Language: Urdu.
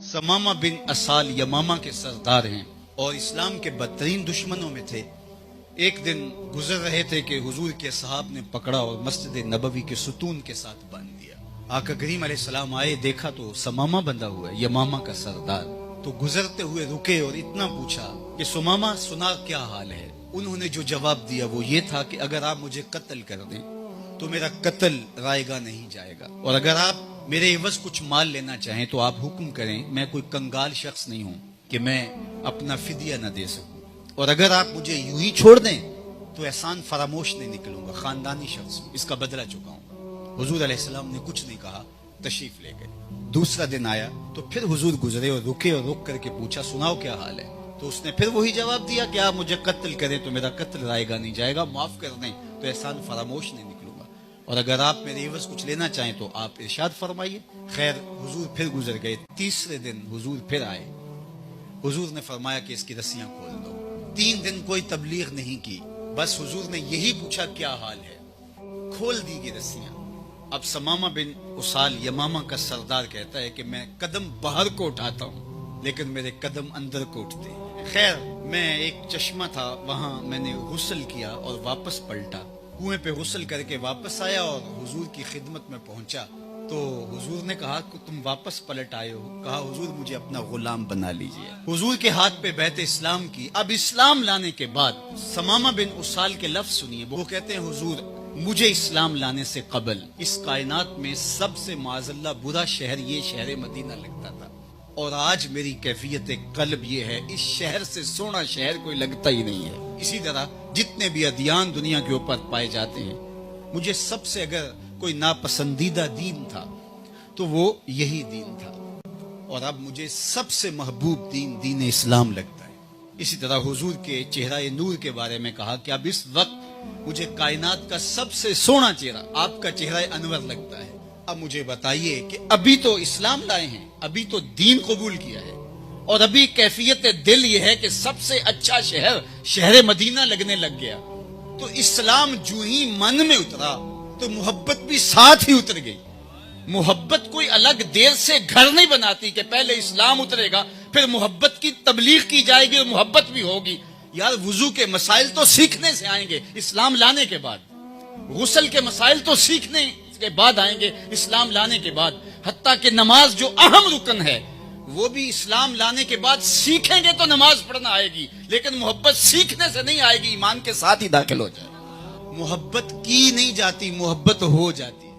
سمامہ بن اسال یمامہ کے سردار ہیں اور اسلام کے بدترین دشمنوں میں تھے۔ ایک دن گزر رہے تھے کہ حضور کے صحاب نے پکڑا اور مسجد نبوی کے ستون کے ساتھ باندھ دیا۔ آقا کریم علیہ السلام آئے، دیکھا تو سمامہ بندھا ہوا ہے، یمامہ کا سردار۔ تو گزرتے ہوئے رکے اور اتنا پوچھا کہ سمامہ سنا کیا حال ہے؟ انہوں نے جو جواب دیا وہ یہ تھا کہ اگر آپ مجھے قتل کر دیں تو میرا قتل رائے گاہ نہیں جائے گا، اور اگر آپ میرے عوض کچھ مال لینا چاہیں تو آپ حکم کریں، میں کوئی کنگال شخص نہیں ہوں کہ میں اپنا فدیہ نہ دے سکوں، اور اگر آپ مجھے یوں ہی چھوڑ دیں تو احسان فراموش نہیں نکلوں گا، خاندانی شخص ہوں، اس کا بدلہ چکاؤں۔ حضور علیہ السلام نے کچھ نہیں کہا، تشریف لے گئے۔ دوسرا دن آیا تو پھر حضور گزرے اور رکے اور رک کر کے پوچھا سناؤ کیا حال ہے؟ تو اس نے پھر وہی جواب دیا کہ آپ مجھے قتل کریں تو میرا قتل رائے گاہ نہیں جائے گا، معاف کر دیں تو احسان فراموش نہیں نکلوں گا، اور اگر آپ میرے عوض کچھ لینا چاہیں تو آپ ارشاد فرمائیے۔ خیر حضور پھر گزر گئے۔ تیسرے دن حضور پھر آئے۔ حضور نے فرمایا کہ اس کی رسیاں کھول دو۔ 3 دن کوئی تبلیغ نہیں کی، بس حضور نے یہی پوچھا کیا حال ہے، کھول دی گئی رسیاں۔ اب سمامہ بن اسال یمامہ کا سردار کہتا ہے کہ میں قدم باہر کو اٹھاتا ہوں لیکن میرے قدم اندر کو اٹھتے ہیں۔ خیر میں ایک چشمہ تھا، وہاں میں نے غسل کیا اور واپس پلٹا، کنویں پہ غسل کر کے واپس آیا اور حضور کی خدمت میں پہنچا تو حضور نے کہا کہ تم واپس پلٹ آئے ہو؟ کہا حضور مجھے اپنا غلام بنا لیجئے۔ حضور کے ہاتھ پہ بیعت اسلام کی۔ اب اسلام لانے کے بعد سمامہ بن اسال کے لفظ سنیے، وہ کہتے ہیں حضور مجھے اسلام لانے سے قبل اس کائنات میں سب سے معاذ اللہ برا شہر یہ شہر مدینہ لگتا تھا، اور آج میری کیفیت قلب یہ ہے اس شہر سے سونا شہر کوئی لگتا ہی نہیں ہے۔ اسی طرح جتنے بھی ادیان دنیا کے اوپر پائے جاتے ہیں، مجھے سب سے اگر کوئی ناپسندیدہ دین تھا تو وہ یہی دین تھا، اور اب مجھے سب سے محبوب دین دین اسلام لگتا ہے۔ اسی طرح حضور کے چہرہ نور کے بارے میں کہا کہ اب اس وقت مجھے کائنات کا سب سے سونا چہرہ آپ کا چہرہ انور لگتا ہے۔ اب مجھے بتائیے کہ ابھی تو اسلام لائے ہیں، ابھی تو دین قبول کیا ہے، اور ابھی کیفیت دل یہ ہے کہ سب سے اچھا شہر شہر مدینہ لگنے لگ گیا، تو اسلام جو ہی من میں اترا تو محبت بھی ساتھ ہی اتر گئی۔ محبت کوئی الگ دیر سے گھر نہیں بناتی کہ پہلے اسلام اترے گا پھر محبت کی تبلیغ کی جائے گی اور محبت بھی ہوگی۔ یار وضو کے مسائل تو سیکھنے سے آئیں گے اسلام لانے کے بعد، غسل کے مسائل تو سیکھنے کے بعد آئیں گے اسلام لانے کے بعد، حتیٰ کہ نماز جو اہم رکن ہے وہ بھی اسلام لانے کے بعد سیکھیں گے تو نماز پڑھنا آئے گی، لیکن محبت سیکھنے سے نہیں آئے گی، ایمان کے ساتھ ہی داخل ہو جائے۔ محبت کی نہیں جاتی، محبت ہو جاتی۔